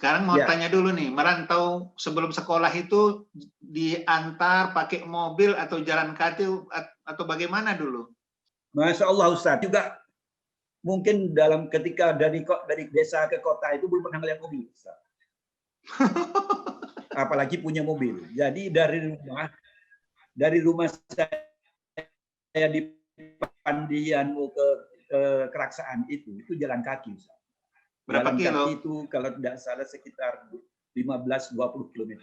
Sekarang mau Ya. tanya dulu nih, merantau sebelum sekolah itu diantar pakai mobil atau jalan kaki atau bagaimana dulu? Masya Allah Ustaz, juga mungkin ketika dari desa ke kota itu belum pernah melihat mobil, Ustaz. Apalagi punya mobil. Jadi dari rumah saya di Pandian mau ke Keraksaan itu jalan kaki, Ustaz. Berapa Jalan kilo? kaki itu kalau tidak salah sekitar 15-20 km.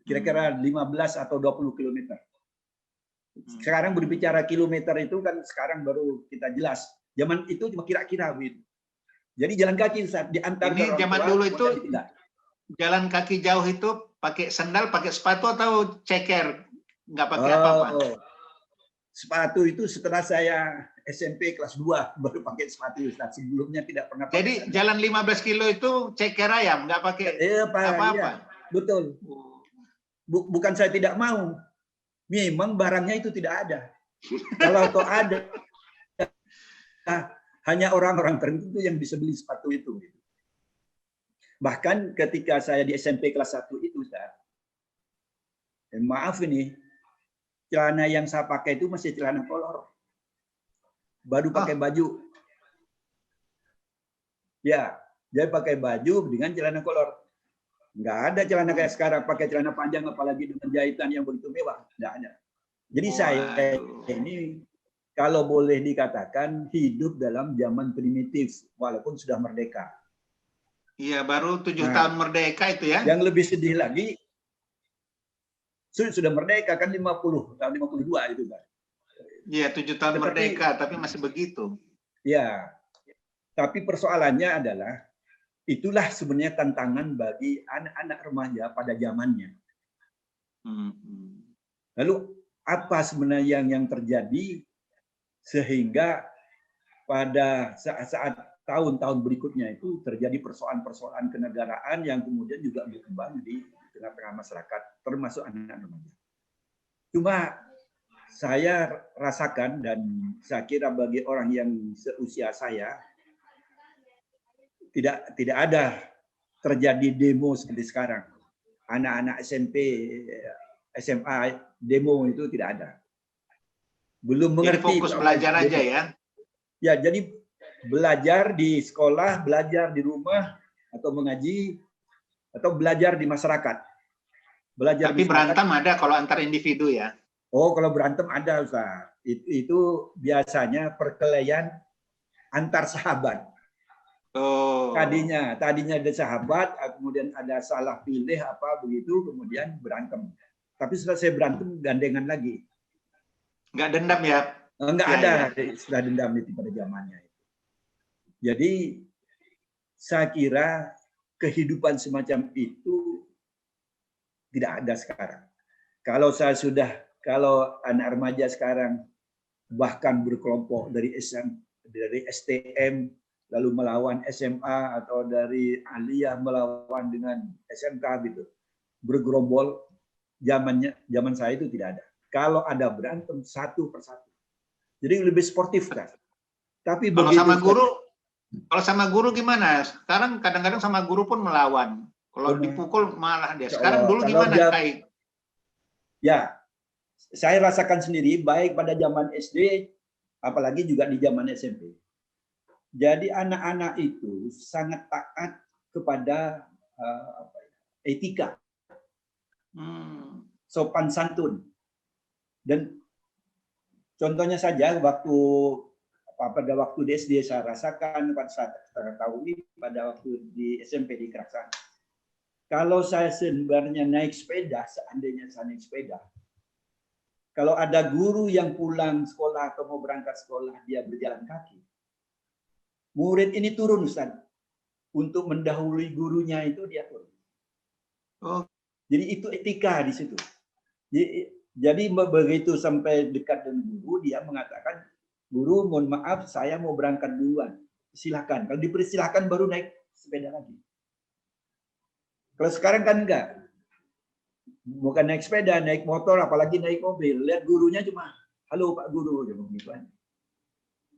Kira-kira 15 atau 20 km. Sekarang berbicara kilometer itu kan sekarang baru kita jelas. Zaman itu cuma kira-kira begitu. Jadi jalan kaki saat diantar ke Ini orang zaman tua, dulu itu ditinggal. jalan kaki jauh itu pakai sandal, pakai sepatu atau ceker? Nggak pakai apa-apa? Sepatu itu setelah saya SMP kelas 2 baru pakai sepatu, Ustaz. Sebelumnya tidak pernah pakai Jadi sandal. jalan 15 kilo itu ceker ayam, nggak pakai apa-apa? Iya, betul. Bukan saya tidak mau. Memang barangnya itu tidak ada. Kalau toh ada, hanya orang-orang tertentu yang bisa beli sepatu itu. Bahkan ketika saya di SMP kelas 1 itu, Ustaz, maaf ini, celana yang saya pakai itu masih celana kolor. Baru pakai baju. Ya, dia pakai baju dengan celana kolor. Nggak ada celana kayak sekarang, pakai celana panjang apalagi dengan jahitan yang begitu mewah. Nggak ada. Jadi saya ini kalau boleh dikatakan hidup dalam zaman primitif walaupun sudah merdeka. Iya, baru 7 tahun merdeka itu ya. Yang lebih sedih lagi sudah merdeka kan tahun 52 itu kan. Iya, 7 tahun merdeka tapi masih begitu. Ya. Tapi persoalannya adalah itulah sebenarnya tantangan bagi anak-anak remaja pada zamannya. Lalu apa sebenarnya yang terjadi sehingga pada saat tahun-tahun berikutnya itu terjadi persoalan-persoalan kenegaraan yang kemudian juga berkembang di tengah-tengah masyarakat, termasuk anak-anak remaja. Cuma saya rasakan dan saya kira bagi orang yang seusia saya tidak ada terjadi demo seperti sekarang. Anak-anak SMP, SMA demo itu tidak ada. Belum mengerti. Jadi fokus belajar aja ya. Ya, jadi belajar di sekolah, belajar di rumah atau mengaji atau belajar di masyarakat. Belajar tapi di berantem ada kalau antar individu ya. Oh, kalau berantem ada, Ustaz. Itu biasanya perkelahian antar sahabat. Tadinya ada sahabat, kemudian ada salah pilih apa begitu, kemudian berantem. Tapi setelah saya berantem gandengan lagi. Nggak dendam ya? Nggak ada istilah dendam itu pada zamannya. Jadi saya kira kehidupan semacam itu tidak ada sekarang. Kalau anak remaja sekarang bahkan berkelompok dari STM lalu melawan SMA atau dari aliyah melawan dengan SMK gitu, bergerombol, zaman saya itu tidak ada. Kalau ada berantem satu persatu, jadi lebih sportif kan. Tapi kalau sama guru gimana? Sekarang kadang-kadang sama guru pun melawan. Kalau dipukul malah dia. Sekarang dulu gimana Kai? Ya, saya rasakan sendiri baik pada zaman SD, apalagi juga di zaman SMP. Jadi anak-anak itu sangat taat kepada etika, sopan santun. Dan contohnya saja pada waktu di SD saya rasakan, pada saat saya tahu ini pada waktu di SMP di Keraksaan. Kalau saya sebenarnya naik sepeda, seandainya saya naik sepeda, kalau ada guru yang pulang sekolah atau mau berangkat sekolah, dia berjalan kaki. Murid ini turun, Ustaz. Untuk mendahului gurunya itu dia turun. Jadi itu etika di situ. Jadi begitu sampai dekat dengan guru, dia mengatakan, guru mohon maaf saya mau berangkat duluan. Silakan. Kalau dipersilahkan baru naik sepeda lagi. Kalau sekarang kan enggak. Bukan naik sepeda, naik motor, apalagi naik mobil. Lihat gurunya cuma, halo Pak Guru.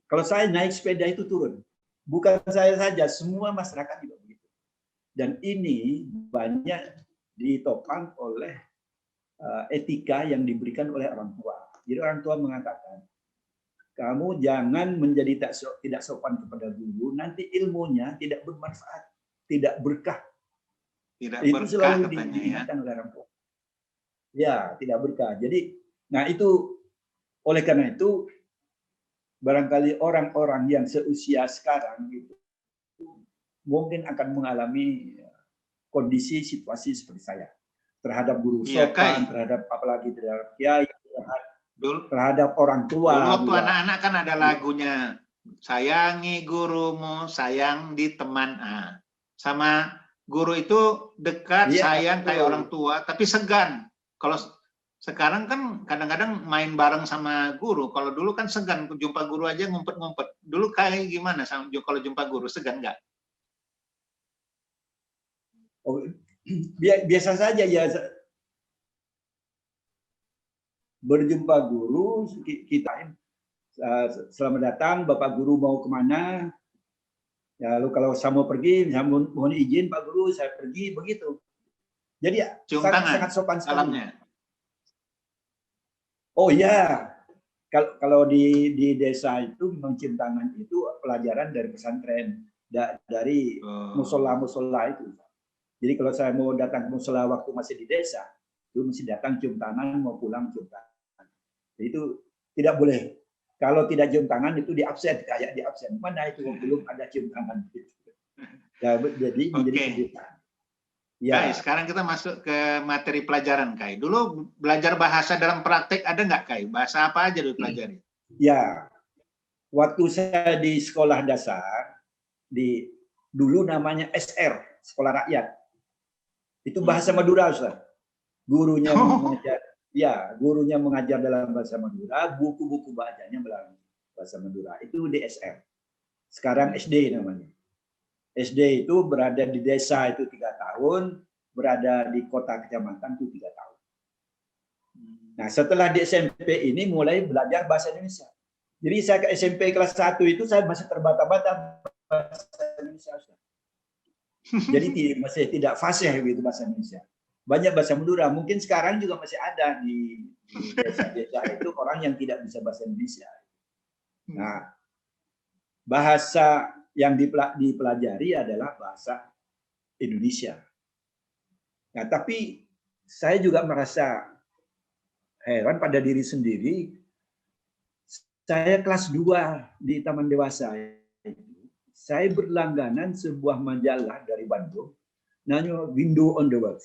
Kalau saya naik sepeda itu turun. Bukan saya saja, semua masyarakat juga begitu. Dan ini banyak ditopang oleh etika yang diberikan oleh orang tua. Jadi orang tua mengatakan, kamu jangan menjadi tidak sopan kepada guru, nanti ilmunya tidak bermanfaat, tidak berkah. Tidak Itu berkah selalu katanya ya. diingatkan oleh orang tua. Ya, tidak berkah. Jadi, nah itu oleh karena itu barangkali orang-orang yang seusia sekarang itu mungkin akan mengalami kondisi situasi seperti saya terhadap guru Iya, sopan, Kai. terhadap apalagi terhadap kiai, Dulu terhadap orang dulu tua waktu juga. anak-anak kan ada lagunya, sayangi gurumu, sayang di teman. Sama guru itu dekat, Iya, sayang kayak betul. orang tua, tapi segan. Kalau sekarang kan kadang-kadang main bareng sama guru. Kalau dulu kan segan, jumpa guru aja ngumpet-ngumpet. Dulu kayak gimana kalau jumpa guru, segan nggak? Oh, biasa saja ya, berjumpa guru kita, selamat datang Bapak Guru, mau kemana? Ya, lalu kalau saya mau pergi, saya mohon izin Pak Guru, saya pergi, begitu. Jadi Cium sangat tangan, sopan sekali. salamnya. Oh ya, kalau di desa itu memang cium tangan itu pelajaran dari pesantren, dari musola-musola itu. Jadi kalau saya mau datang ke musola waktu masih di desa, itu mesti datang cium tangan, mau pulang cium tangan. Jadi itu tidak boleh. Kalau tidak cium tangan itu di absen, kayak di absen. Mana itu belum ada cium tangan. Ya, jadi menjadi kebiasaan. Ya. Kai, sekarang kita masuk ke materi pelajaran, Kai. Dulu belajar bahasa dalam praktek ada nggak, Kai? Bahasa apa aja dulu pelajari? Ya, waktu saya di sekolah dasar, dulu namanya SR, Sekolah Rakyat. Itu bahasa Madura, Ustaz. Gurunya mengajar, ya, gurunya mengajar dalam bahasa Madura, buku-buku bacanya dalam bahasa Madura. Itu di SR. Sekarang SD namanya. SD itu berada di desa itu 3 tahun, berada di kota kecamatan itu 3 tahun. Nah, setelah di SMP ini mulai belajar bahasa Indonesia. Jadi saya ke SMP kelas 1 itu saya masih terbata-bata bahasa Indonesia. Jadi masih tidak fasih begitu bahasa Indonesia. Banyak bahasa Madura. Mungkin sekarang juga masih ada di desa-desa itu orang yang tidak bisa bahasa Indonesia. Nah, bahasa yang dipelajari adalah bahasa Indonesia. Nah, tapi saya juga merasa heran pada diri sendiri. Saya kelas 2 di Taman Dewasa. Saya berlangganan sebuah majalah dari Bandung, namanya Window on the World.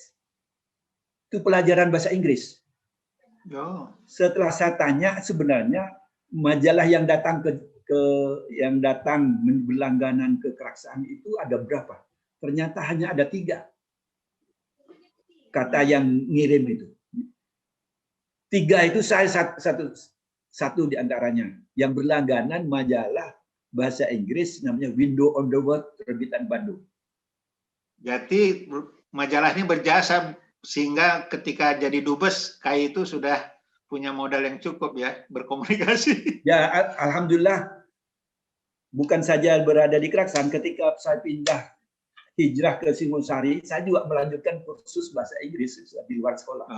Itu pelajaran bahasa Inggris. Setelah saya tanya, sebenarnya majalah yang datang berlangganan ke Keraksaan itu ada berapa? Ternyata hanya ada 3. Kata yang ngirim itu. 3 itu saya satu di antaranya yang berlangganan majalah bahasa Inggris namanya Window on the World terbitan Bandung. Jadi majalah ini berjasa sehingga ketika jadi dubes Kai itu sudah punya modal yang cukup ya berkomunikasi. Ya, alhamdulillah. Bukan saja berada di Keraksaan, ketika saya pindah hijrah ke Singosari, saya juga melanjutkan kursus bahasa Inggris di luar sekolah.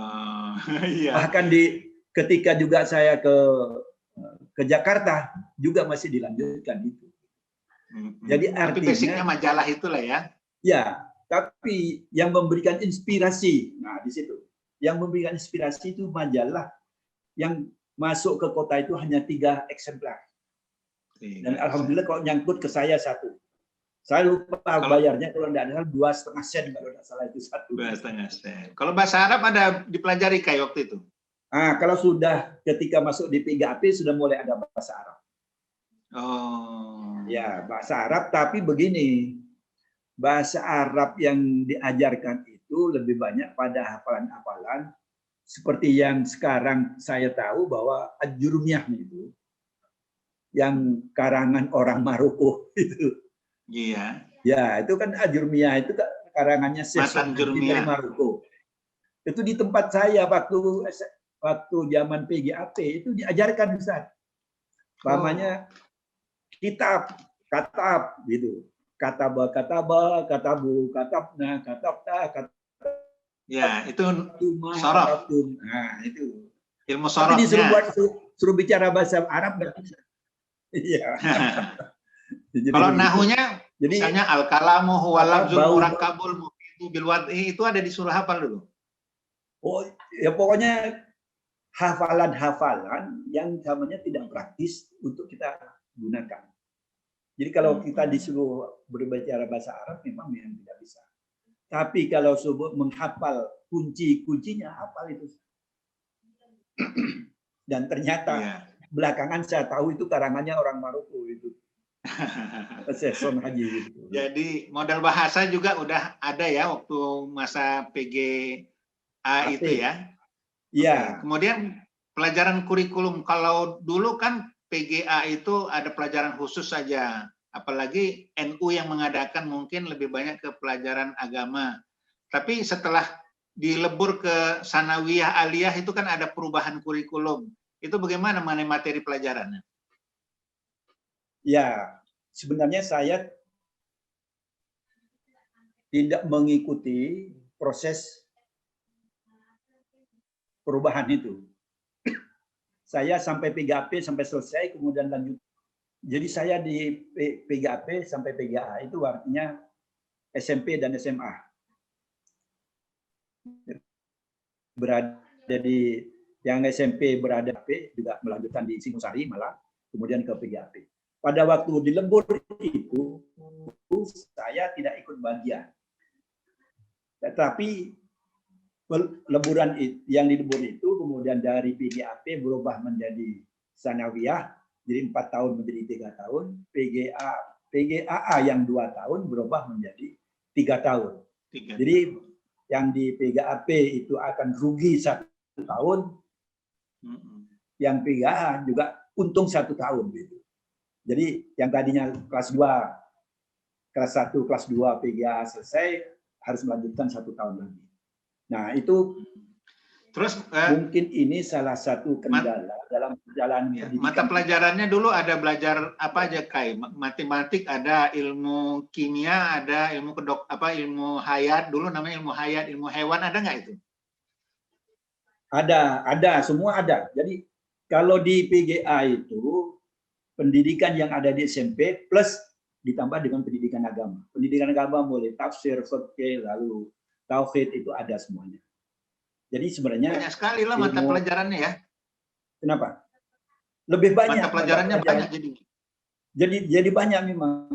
Iya. Bahkan ketika juga saya ke Jakarta juga masih dilanjutkan itu. Jadi artinya, tapi basicnya majalah itulah ya. Ya, tapi yang memberikan inspirasi, nah di situ, yang memberikan inspirasi itu majalah yang masuk ke kota itu hanya 3 eksemplar. Dan alhamdulillah kalau nyangkut ke saya 1. Saya lupa bayarnya kalau tidak ada 2,5 sen kalau tidak salah itu 1. 2,5 sen. Kalau bahasa Arab ada dipelajari Kai waktu itu? Kalau sudah ketika masuk di 3AP sudah mulai ada bahasa Arab. Oh. Ya, bahasa Arab, tapi begini. Bahasa Arab yang diajarkan itu lebih banyak pada hafalan-hafalan seperti yang sekarang saya tahu bahwa Ad-Jurumiyah itu yang karangan orang Maroko itu. Iya. Ya, itu kan Ad-Jurumiyah itu karangannya Syekh dari Maroko. Itu di tempat saya waktu zaman PGAP itu diajarkan, Ustaz. Pamannya kitab, katab gitu. kataba, katabu, katabna, katabta, Ya, itu katatuma, sorof, katabtum. Nah, itu. ilmu Tapi sorofnya. suruh bicara bahasa Arab nggak bisa. Iya. Jadi Kalau begitu. nahunya, Jadi misalnya al-kalamu huwa lafzul bau, murakkabul mufidu bil wad'i, itu ada disuruh hafal dulu. oh ya pokoknya hafalan-hafalan yang namanya tidak praktis untuk kita gunakan. Jadi kalau kita disuruh berbicara bahasa Arab memang tidak bisa. Tapi kalau subuh menghafal kunci-kuncinya, hafal itu. Dan ternyata belakangan saya tahu itu karangannya orang Maroko itu. Seson Haji itu. Jadi modal bahasa juga udah ada ya waktu masa PGA itu ya. Iya. Kemudian pelajaran kurikulum, kalau dulu kan PGA itu ada pelajaran khusus saja. Apalagi NU yang mengadakan mungkin lebih banyak ke pelajaran agama. Tapi setelah dilebur ke sanawiyah aliyah itu kan ada perubahan kurikulum. Itu bagaimana mengenai materi pelajarannya? Ya, sebenarnya saya tidak mengikuti proses perubahan itu. Saya sampai PGAP sampai selesai, kemudian lanjut. Jadi saya di PGAP sampai PGA itu artinya SMP dan SMA. Berada di yang SMP berada juga melanjutkan di Singosari malah, kemudian ke PGAP. Pada waktu di lembur itu saya tidak ikut bagian. Tetapi lemburan yang di lembur itu kemudian dari PGAP berubah menjadi sanawiyah, jadi 4 tahun menjadi 3 tahun. PGAA yang 2 tahun berubah menjadi 3 tahun. Jadi yang di PGAP itu akan rugi 1 tahun, yang PGA juga untung 1 tahun gitu. Jadi yang tadinya kelas 2, kelas 1, kelas 2 PGA selesai harus melanjutkan 1 tahun lagi. Nah itu terus mungkin ini salah satu kendala dalam perjalanan pendidikan. Mata pelajarannya dulu ada belajar apa aja, Kai? Matematik ada, ilmu kimia ada, ilmu hayat dulu namanya ilmu hayat, ilmu hewan, ada nggak itu? Ada, semua ada. Jadi kalau di PGA itu pendidikan yang ada di SMP plus ditambah dengan pendidikan agama. Pendidikan agama mulai tafsir, fikih, lalu tauhid itu ada semuanya. Jadi sebenarnya banyak sekali lah mata pelajarannya ya. Kenapa? Lebih banyak. Mata pelajarannya banyak jadi banyak memang.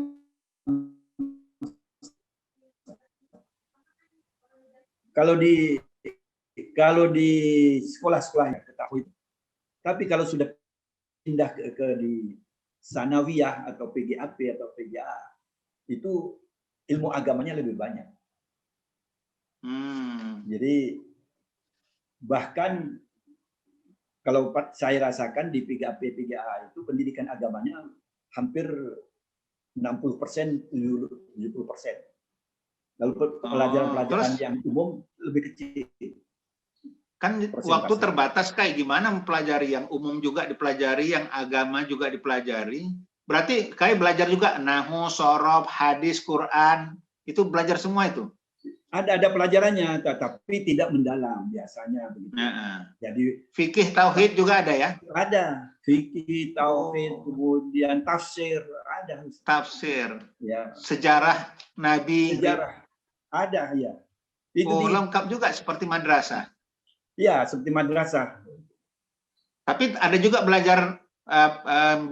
Kalau di sekolah-sekolah yang ketahui. Tapi kalau sudah pindah ke di sanawiyah atau PGAP atau PGA itu ilmu agamanya lebih banyak. Jadi bahkan kalau saya rasakan di PGAP PGA itu pendidikan agamanya hampir 60%, 70%. Lalu pelajaran-pelajaran yang umum lebih kecil. Kan waktu terbatas, kayak gimana mempelajari yang umum juga dipelajari, yang agama juga dipelajari. Berarti kayak belajar juga nahwu, shorof, hadis, Quran, itu belajar semua itu? Ada pelajarannya, tetapi tidak mendalam biasanya begitu. Jadi fikih, tauhid juga ada ya? Ada fikih, tauhid, kemudian tafsir, ada. Tafsir, ya. Sejarah Nabi. Sejarah ada ya. Itu lengkap juga seperti madrasah. Ya, seperti madrasah. Tapi ada juga belajar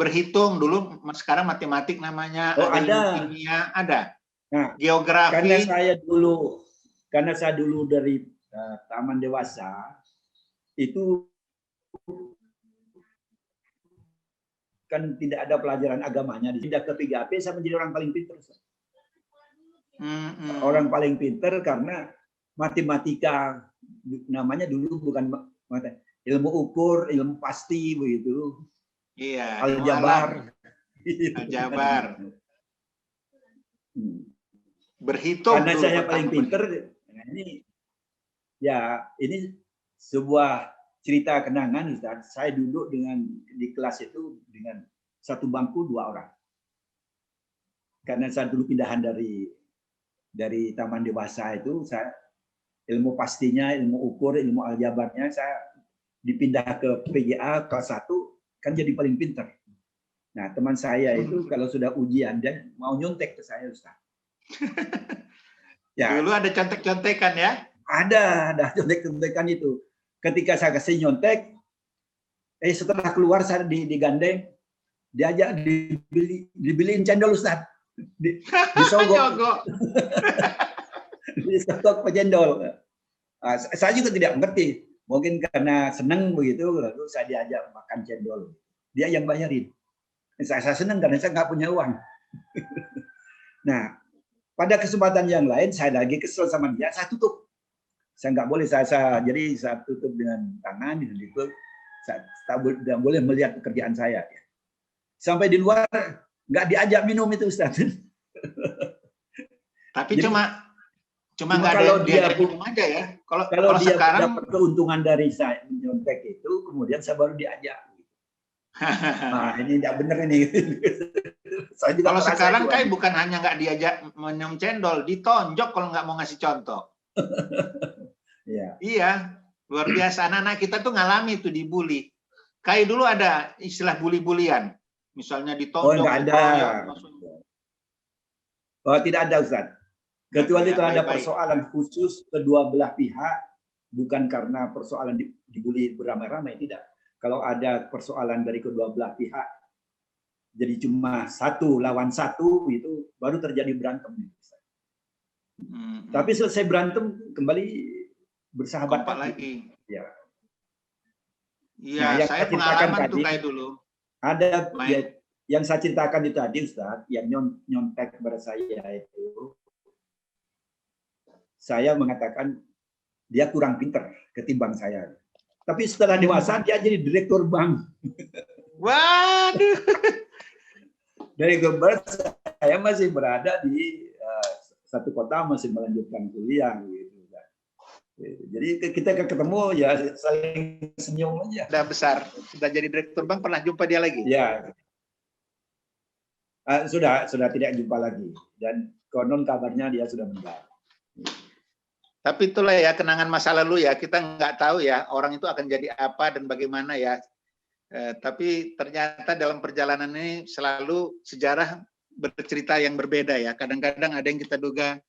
berhitung dulu. Sekarang matematik namanya. Ada. Kimia ada. Nah, geografi. Karena saya dulu dari taman dewasa itu kan tidak ada pelajaran agamanya. Pindah ke PGAP saya menjadi orang paling pintar. Orang paling pintar karena matematika namanya dulu bukan ilmu ukur, ilmu pasti begitu. Iya. Aljabar. Berhitung. Karena saya paling pintar. Ini sebuah cerita kenangan, Ustaz. Saya duduk di kelas itu dengan satu bangku 2 orang. karena saya dulu pindahan dari taman dewasa itu, saya ilmu pastinya, ilmu ukur, ilmu aljabarnya saya dipindah ke PGA kelas 1 kan jadi paling pintar. Nah, teman saya itu kalau sudah ujian dia mau nyontek ke saya, Ustaz. Ya. Dulu ada contek-contekan ya? Ada contek-contekan itu. Ketika saya kasih nyontek, setelah keluar saya digandeng, diajak dibeliin cendol, Ustaz. Disogok. Disogok cendol. Saya juga tidak mengerti. Mungkin karena senang begitu, lalu saya diajak makan cendol. Dia yang bayarin. Saya senang karena saya nggak punya uang. Nah, pada kesempatan yang lain saya lagi kesel sama dia, saya tutup. Saya nggak boleh, jadi saya tutup dengan tangan, gitu. Saya tidak boleh melihat pekerjaan saya. Sampai di luar nggak diajak minum itu, Ustaz. Tapi jadi, cuma nggak ada diajak minum aja ya. Kalau dia sekarang dapat keuntungan dari saya menyontek itu, kemudian saya baru diajak. Nah, ini tidak benar ini. Kalau sekarang kayak bukan hanya nggak diajak minum cendol, ditonjok kalau nggak mau ngasih contoh. Iya, luar biasa. Anak-anak kita tuh ngalami itu dibully. Kayak dulu ada istilah bully-bulian, misalnya ditonjok. Oh, nggak ada. Oh, tidak ada, Ustaz. Kecuali kalau ada persoalan khusus kedua belah pihak, bukan karena persoalan dibully beramai-ramai, tidak. Kalau ada persoalan dari kedua belah pihak, jadi cuma 1 lawan 1 itu baru terjadi berantem. Tapi selesai berantem kembali bersahabat lagi. Ya. Iya, nah, saya pengalaman tuh kayak dulu. Ada yang saya ceritakan itu tadi, Ustaz, yang nyontek kepada saya itu, saya mengatakan dia kurang pintar ketimbang saya. Tapi setelah dewasa dia jadi direktur bank. Waduh. Dari Gembel saya masih berada di satu kota, masih melanjutkan kuliah gitu. Jadi kita ketemu ya saling senyum aja. Sudah besar, sudah jadi direktur bank, pernah jumpa dia lagi? Ya. Sudah tidak jumpa lagi, dan konon kabarnya dia sudah meninggal. Tapi itulah ya kenangan masa lalu ya, kita nggak tahu ya orang itu akan jadi apa dan bagaimana ya. Tapi ternyata dalam perjalanan ini selalu sejarah bercerita yang berbeda ya. Kadang-kadang ada yang kita duga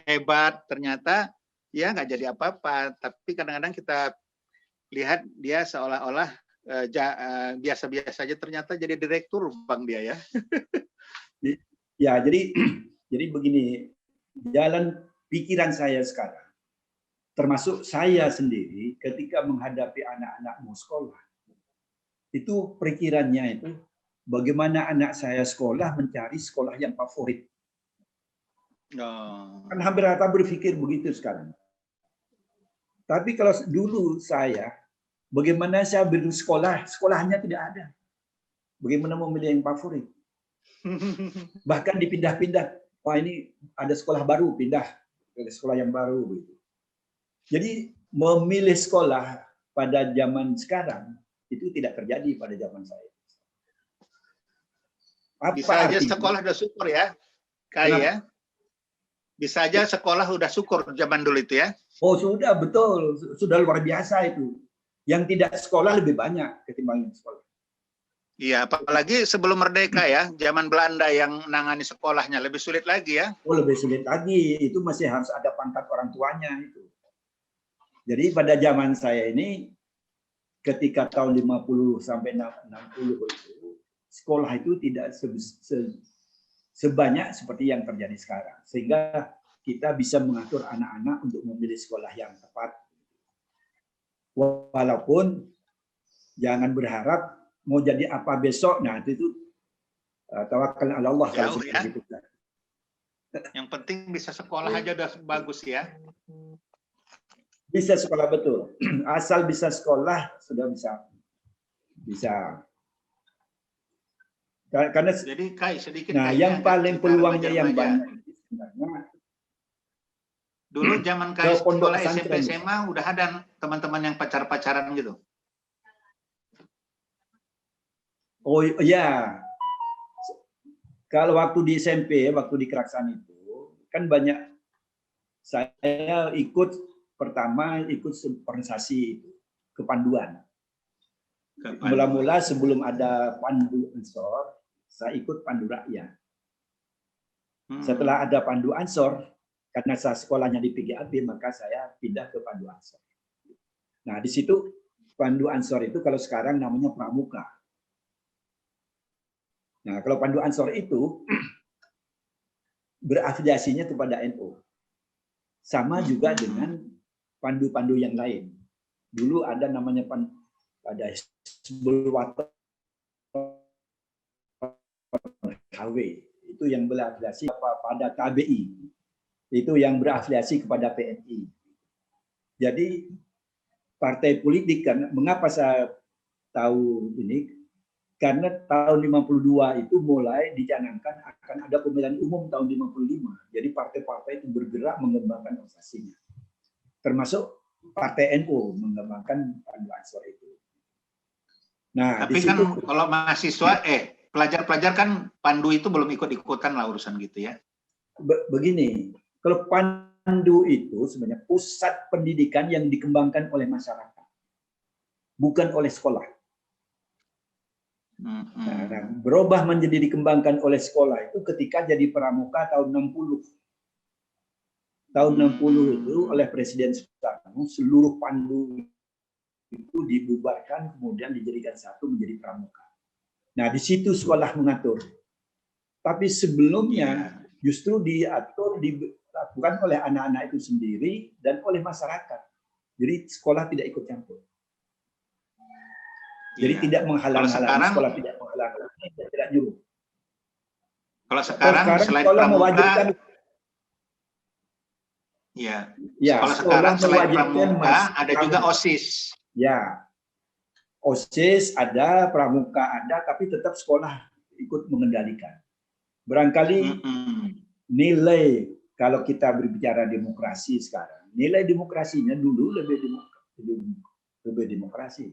hebat, ternyata ya nggak jadi apa-apa. Tapi kadang-kadang kita lihat dia seolah-olah biasa-biasa saja, ternyata jadi direktur bank dia ya. Ya, jadi begini, jalan pikiran saya sekarang, termasuk saya sendiri ketika menghadapi anak-anak mau sekolah, itu perikirannya itu bagaimana anak saya sekolah mencari sekolah yang favorit. Kan hampir rata berpikir begitu sekarang. Tapi kalau dulu saya, bagaimana saya bersekolah, sekolahnya tidak ada. Bagaimana memilih yang favorit? Bahkan dipindah-pindah. Wah, ini ada sekolah baru, pindah ke sekolah yang baru. Gitu. Jadi memilih sekolah pada zaman sekarang itu tidak terjadi pada zaman saya. Bisa aja sekolah udah syukur ya, Kai ya. Bisa aja sekolah udah syukur zaman dulu itu ya. Oh sudah, betul. Sudah luar biasa itu. Yang tidak sekolah lebih banyak ketimbang yang sekolah. Iya, apalagi sebelum merdeka ya, zaman Belanda yang nangani sekolahnya lebih sulit lagi ya. Oh, lebih sulit lagi. Itu masih harus ada pangkat orang tuanya itu. Jadi pada zaman saya ini, ketika tahun 50 sampai 60 itu, sekolah itu tidak sebanyak seperti yang terjadi sekarang. Sehingga kita bisa mengatur anak-anak untuk memilih sekolah yang tepat. Walaupun jangan berharap mau jadi apa besok, nah itu tawakal ala Allah. Jauh ya. Gitu. Yang penting bisa sekolah aja udah bagus ya. Bisa sekolah, betul. Asal bisa sekolah sudah bisa. Karena jadi Kai sedikit. Nah, yang paling peluangnya yang banyak sebenarnya. Dulu zaman Kai sekolah SMP SMA udah ada teman-teman yang pacaran gitu. Oh iya. Kalau waktu di SMP, waktu di Keraksan itu, kan banyak saya ikut, pertama ikut organisasi itu, kepanduan. Mula-mula sebelum ada pandu ansor, saya ikut pandu rakyat. Setelah ada pandu ansor, karena saya sekolahnya di PGAB, maka saya pindah ke pandu ansor. Nah, di situ pandu ansor itu kalau sekarang namanya pramuka. Nah, kalau pandu ansor itu berafiliasinya kepada NU. Sama juga dengan pandu-pandu yang lain. Dulu ada namanya pada Hizbul-Waton HW, itu yang berafiliasi pada KBI, itu yang berafiliasi kepada PNI. Jadi partai politik, kan mengapa saya tahu ini? Karena tahun 52 itu mulai dicanangkan akan ada pemilihan umum tahun 55. Jadi partai-partai itu bergerak mengembangkan organisasinya. Termasuk Partai NU mengembangkan pandu ansor itu. Nah, tapi kan kalau mahasiswa, pelajar-pelajar kan pandu itu belum ikut-ikutan lah urusan gitu ya. Begini, kalau pandu itu sebenarnya pusat pendidikan yang dikembangkan oleh masyarakat, bukan oleh sekolah. Nah, berubah menjadi dikembangkan oleh sekolah itu ketika jadi pramuka tahun 60. Tahun 60 itu oleh Presiden Soekarno, seluruh pandu itu dibubarkan, kemudian dijadikan satu menjadi pramuka. Nah, di situ sekolah mengatur. Tapi sebelumnya justru diatur, dilakukan oleh anak-anak itu sendiri dan oleh masyarakat. Jadi sekolah tidak ikut campur. Jadi tidak menghalang-halangi, sekolah tidak menghalang-halangi, tidak nyuruh. Kalau sekarang selain sekolah pramuka, mewajibkan, kalau sekarang selain pramuka ada juga OSIS. Ya, OSIS ada, pramuka ada, tapi tetap sekolah ikut mengendalikan. Barangkali nilai, kalau kita berbicara demokrasi sekarang, nilai demokrasinya dulu lebih demokrasi.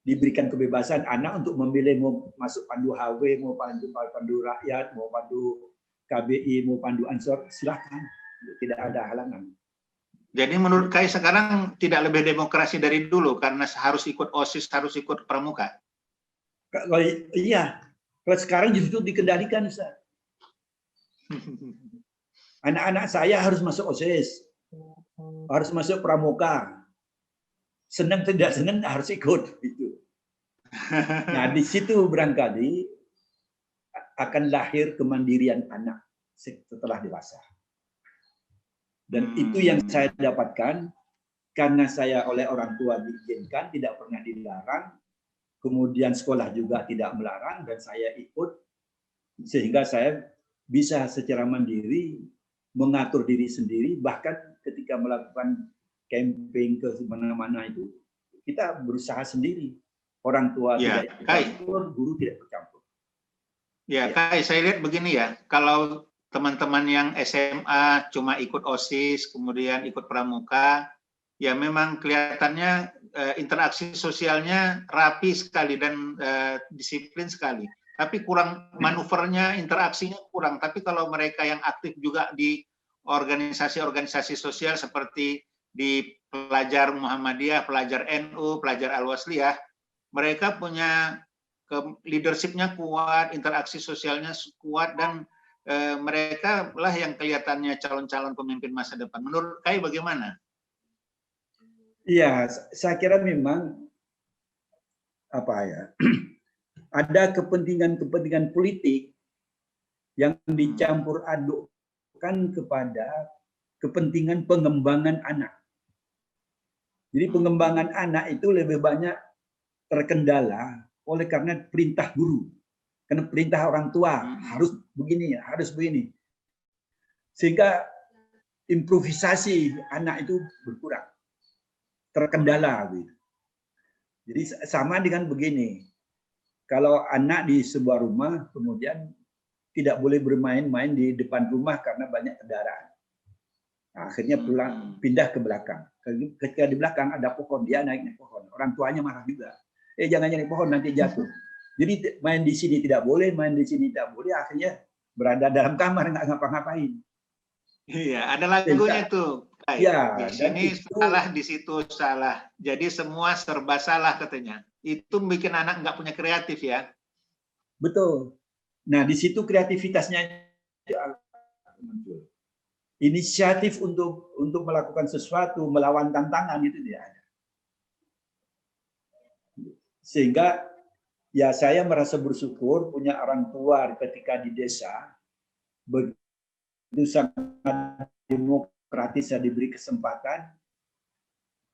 Diberikan kebebasan anak untuk memilih mau masuk pandu HW, mau pandu rakyat, mau pandu KBI, mau pandu ansor, silakan, tidak ada halangan. Jadi menurut Kai sekarang tidak lebih demokrasi dari dulu karena harus ikut OSIS, harus ikut pramuka. Kalau iya, kalau sekarang justru dikendalikan, Ustaz. Anak-anak saya harus masuk OSIS, harus masuk pramuka. Senang tidak senang harus ikut. Gitu. Nah, di situ barangkali akan lahir kemandirian anak setelah dewasa. Dan itu yang saya dapatkan karena saya oleh orang tua diizinkan, tidak pernah dilarang. Kemudian sekolah juga tidak melarang dan saya ikut sehingga saya bisa secara mandiri mengatur diri sendiri, bahkan ketika melakukan camping ke mana-mana itu kita berusaha sendiri. Orang tua tidak ikut campur, guru tidak ikut campur. Ya, Kai, saya lihat begini ya, kalau teman-teman yang SMA cuma ikut OSIS, kemudian ikut pramuka, ya memang kelihatannya interaksi sosialnya rapi sekali dan disiplin sekali. Tapi kurang manuvernya, interaksinya kurang. Tapi kalau mereka yang aktif juga di organisasi-organisasi sosial seperti di pelajar Muhammadiyah, pelajar NU, pelajar Al-Wasliyah, mereka punya leadership-nya kuat, interaksi sosialnya kuat, dan mereka lah yang kelihatannya calon-calon pemimpin masa depan. Menurut Kai bagaimana? Iya, saya kira memang ada kepentingan-kepentingan politik yang dicampur adukkan kepada kepentingan pengembangan anak. Jadi pengembangan anak itu lebih banyak terkendala oleh karena perintah guru, karena perintah orang tua harus begini, harus begini, sehingga improvisasi anak itu berkurang, terkendala. Jadi sama dengan begini, kalau anak di sebuah rumah kemudian tidak boleh bermain-main di depan rumah karena banyak kendaraan, nah, akhirnya pulang pindah ke belakang. Ketika di belakang ada pohon, dia naik pohon, orang tuanya marah juga. Jangan naik pohon nanti jatuh. Jadi main di sini tidak boleh, main di sini tidak boleh, akhirnya berada dalam kamar nggak ngapa-ngapain. Iya, ada lagunya tuh. Ya, Di dan sini itu salah, di situ salah. Jadi semua serba salah katanya. Itu bikin anak nggak punya kreatif ya. betul. Nah, di situ kreativitasnya muncul. Inisiatif untuk melakukan sesuatu, melawan tantangan itu tidak ada. Sehingga ya saya merasa bersyukur punya orang tua ketika di desa begitu sangat demokratis, saya diberi kesempatan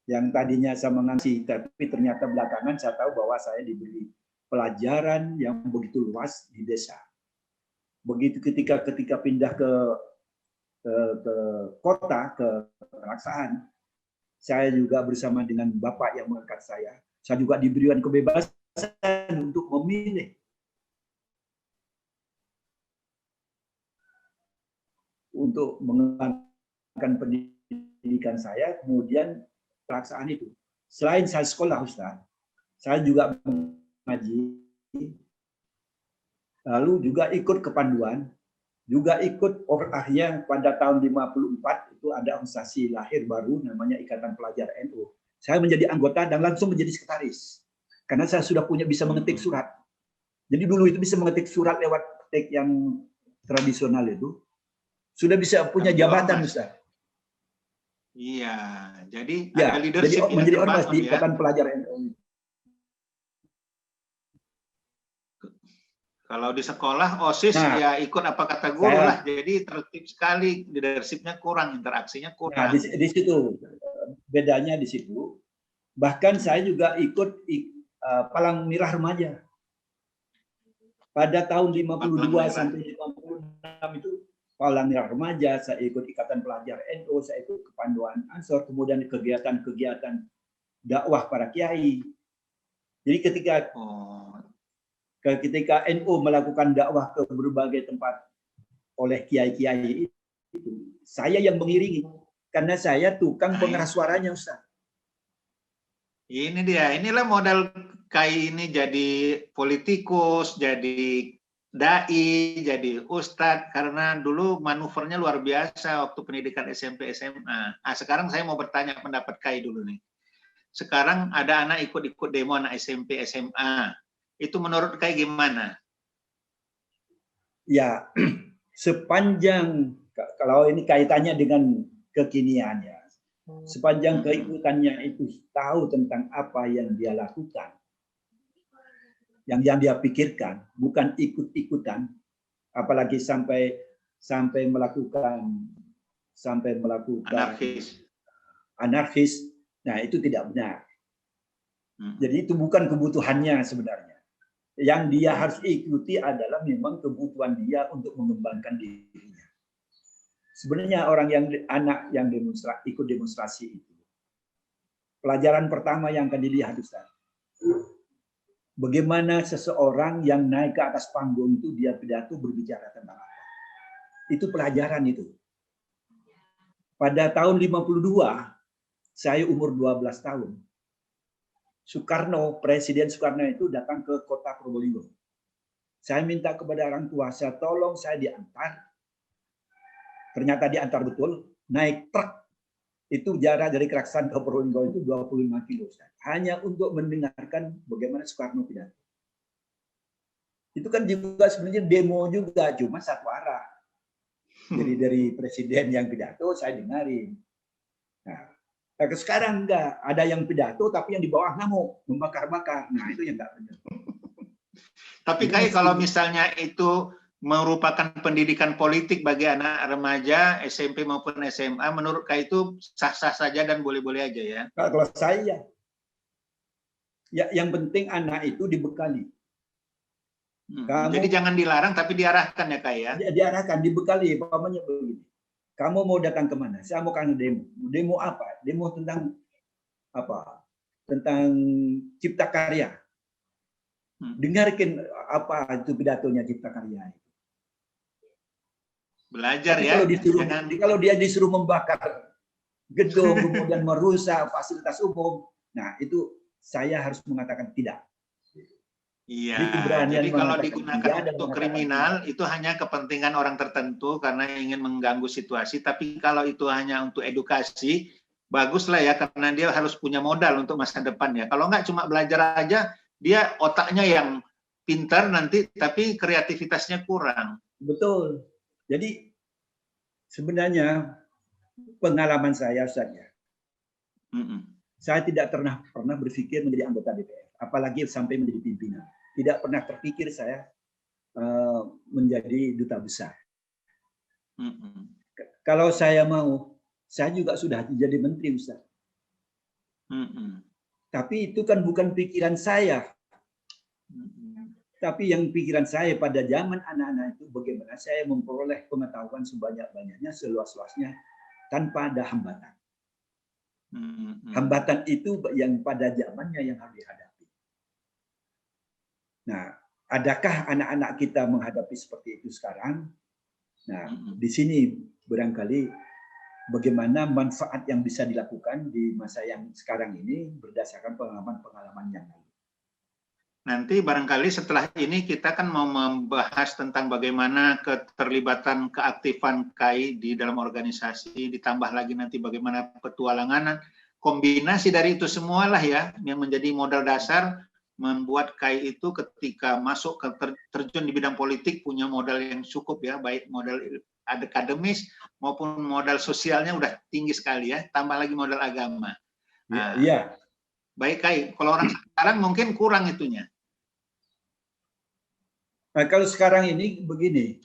yang tadinya saya mengasihi, tapi ternyata belakangan saya tahu bahwa saya diberi pelajaran yang begitu luas di desa. Begitu ketika pindah ke kota, ke Keraksaan, saya juga bersama dengan bapak yang mengangkat saya juga diberikan kebebasan untuk memilih untuk mengembangkan pendidikan saya. Kemudian Keraksaan itu, selain saya sekolah Ustaz, saya juga mengaji, lalu juga ikut kepanduan, juga ikut akhirnya pada tahun 54 itu ada organisasi lahir baru namanya Ikatan Pelajar NU. Saya menjadi anggota dan langsung menjadi sekretaris. Karena saya sudah bisa mengetik surat. Jadi dulu itu bisa mengetik surat lewat ketik yang tradisional itu. Sudah bisa punya jabatan Ustaz. Iya, jadi ya, ada leadership jadi menjadi ormas di ya. Ikatan Pelajar NU. Kalau di sekolah OSIS ya ikut apa kata guru lah, jadi tertib sekali, leadershipnya kurang, interaksinya kurang. Nah, di situ bedanya di situ. Bahkan saya juga ikut Palang Merah Remaja. Pada tahun 52 sampai 56 itu Palang Merah Remaja, saya ikut Ikatan Pelajar NU, saya ikut kepanduan Ansor, kemudian kegiatan-kegiatan dakwah para kiai. Jadi ketika NU melakukan dakwah ke berbagai tempat oleh kiai-kiai itu, saya yang mengiringi karena saya tukang pengeras suaranya, Ustaz. Ini dia, inilah modal Kai ini jadi politikus, jadi dai, jadi ustadz, karena dulu manuvernya luar biasa waktu pendidikan SMP SMA. Nah, sekarang saya mau bertanya pendapat Kai dulu nih. Sekarang ada anak ikut-ikut demo anak SMP SMA. Itu menurut Kai gimana? Ya, sepanjang kalau ini kaitannya dengan kekinian ya. Sepanjang keikutannya itu tahu tentang apa yang dia lakukan, yang dia pikirkan, bukan ikut-ikutan, apalagi sampai melakukan anarkis. Nah, itu tidak benar. Jadi itu bukan kebutuhannya sebenarnya. Yang dia harus ikuti adalah memang kebutuhan dia untuk mengembangkan dirinya. Sebenarnya anak yang ikut demonstrasi itu, pelajaran pertama yang akan dilihat, Ustaz, bagaimana seseorang yang naik ke atas panggung itu dia pidato berbicara tentang apa. Itu pelajaran itu. Pada tahun 52, saya umur 12 tahun. Presiden Soekarno itu datang ke kota Probolinggo. Saya minta kepada orang tua, saya tolong saya diantar. Ternyata diantar betul, naik truk. Itu jarak dari Keraksaan ke Probolinggo itu 25 kilo. Hanya untuk mendengarkan bagaimana Soekarno pidato. Itu kan juga sebenarnya demo juga, cuma satu arah. Jadi dari presiden yang pidato, saya dengarin. Nah, sekarang enggak. Ada yang pidato, tapi yang di bawah ngamuk, membakar-bakar. Nah, itu yang enggak benar. Tapi Kai, kalau misalnya itu merupakan pendidikan politik bagi anak remaja SMP maupun SMA, menurut Kai itu sah-sah saja dan boleh-boleh aja ya? Kalau saya, ya yang penting anak itu dibekali. Jadi jangan dilarang, tapi diarahkan ya Kai ya? Diarahkan, dibekali. Umpamanya begini, kamu mau datang kemana? Saya mau ke demo. Demo apa? Demo tentang apa? Tentang cipta karya. Dengarkan apa itu pidatonya cipta karya itu. Belajar. Tapi ya. Kalau dia disuruh membakar gedung, kemudian merusak fasilitas umum, nah itu saya harus mengatakan tidak. Iya, Jadi keberanian jadi kalau mengatakan digunakan iya dan untuk mengatakan kriminal tidak. itu hanya kepentingan orang tertentu karena ingin mengganggu situasi. Tapi kalau itu hanya untuk edukasi, baguslah ya karena dia harus punya modal untuk masa depan ya. Kalau nggak cuma belajar aja, dia otaknya yang pintar nanti, tapi kreativitasnya kurang. Betul. Jadi sebenarnya pengalaman saya saja, saya tidak pernah berpikir menjadi anggota DPR, apalagi sampai menjadi pimpinan. Tidak pernah terpikir saya menjadi duta besar. Kalau saya mau, saya juga sudah jadi menteri, Ustaz. Tapi itu kan bukan pikiran saya. Tapi yang pikiran saya pada zaman anak-anak itu bagaimana saya memperoleh pengetahuan sebanyak-banyaknya, seluas-luasnya, tanpa ada hambatan. Hambatan itu yang pada zamannya yang harus dihadapi. Nah, adakah anak-anak kita menghadapi seperti itu sekarang? Nah, di sini barangkali bagaimana manfaat yang bisa dilakukan di masa yang sekarang ini berdasarkan pengalaman-pengalaman yang lalu. Nanti barangkali setelah ini kita kan mau membahas tentang bagaimana keterlibatan keaktifan KAI di dalam organisasi, ditambah lagi nanti bagaimana petualangan, kombinasi dari itu semualah ya yang menjadi modal dasar membuat KAI itu ketika masuk ke terjun di bidang politik punya modal yang cukup ya, baik modal akademis maupun modal sosialnya udah tinggi sekali ya, tambah lagi modal agama. Nah, iya. baik KAI, kalau orang sekarang mungkin kurang itunya. Nah, kalau sekarang ini begini,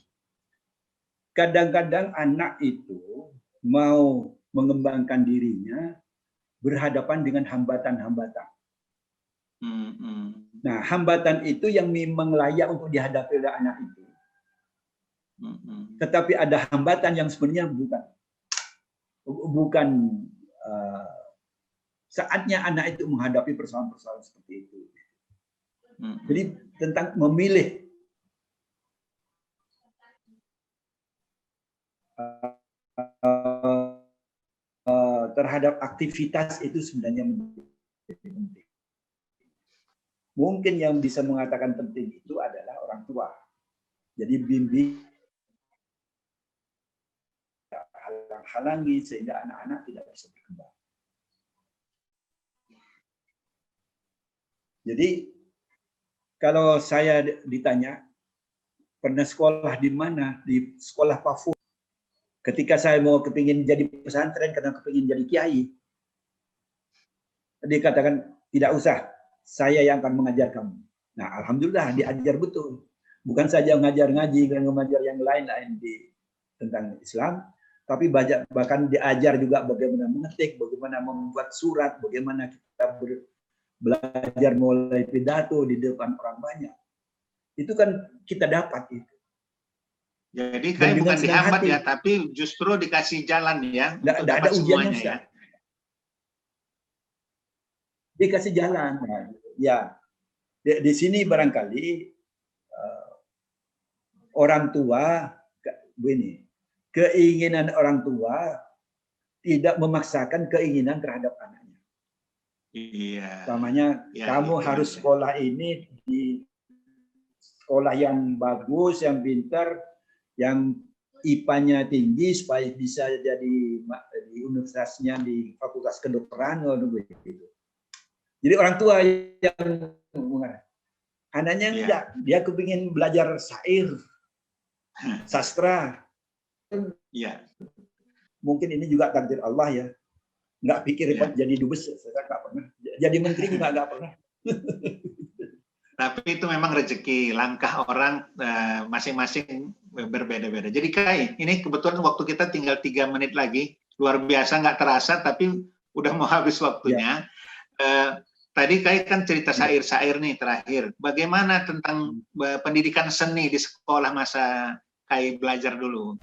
kadang-kadang anak itu mau mengembangkan dirinya berhadapan dengan hambatan-hambatan. Nah, hambatan itu yang memang layak untuk dihadapi oleh anak itu. Tetapi ada hambatan yang sebenarnya bukan saatnya anak itu menghadapi persoalan-persoalan seperti itu. Jadi tentang memilih terhadap aktivitas itu sebenarnya menjadi penting. Mungkin yang bisa mengatakan penting itu adalah orang tua. Jadi bimbing, halangi sehingga anak-anak tidak bisa berkembang. Jadi kalau saya ditanya pernah sekolah di mana, di sekolah Pafun. Ketika saya mau kepingin jadi pesantren karena kepingin jadi kiai, dia katakan tidak usah, saya yang akan mengajar kamu. Nah, alhamdulillah diajar betul. Bukan saja mengajar ngaji dan mengajar yang lain-lain tentang Islam, tapi bahkan diajar juga bagaimana mengetik, bagaimana membuat surat, bagaimana kita belajar mulai pidato di depan orang banyak. Itu kan kita dapat itu. Jadi KAI bukan dihambat ya, tapi justru dikasih jalan ya. Tidak ada ujiannya ya. Dikasih jalan. Ya, di sini barangkali orang tua begini, keinginan orang tua tidak memaksakan keinginan terhadap anaknya. Iya. Umpamanya kamu harus sekolah ini di sekolah yang bagus, yang pintar, yang IPA-nya tinggi supaya bisa jadi di universitasnya di fakultas kedokteran begitu. Jadi orang tua yang anaknya enggak, dia kepingin belajar syair, sastra. Iya. Mungkin ini juga takdir Allah ya. Enggak pikir jadi dubes, saya enggak pernah. Jadi menteri juga enggak pernah. Tapi itu memang rezeki, langkah orang masing-masing berbeda-beda. Jadi KAI, ini kebetulan waktu kita tinggal 3 menit lagi, luar biasa nggak terasa, tapi udah mau habis waktunya. Tadi KAI kan cerita syair-syair nih terakhir. Bagaimana tentang pendidikan seni di sekolah masa KAI belajar dulu?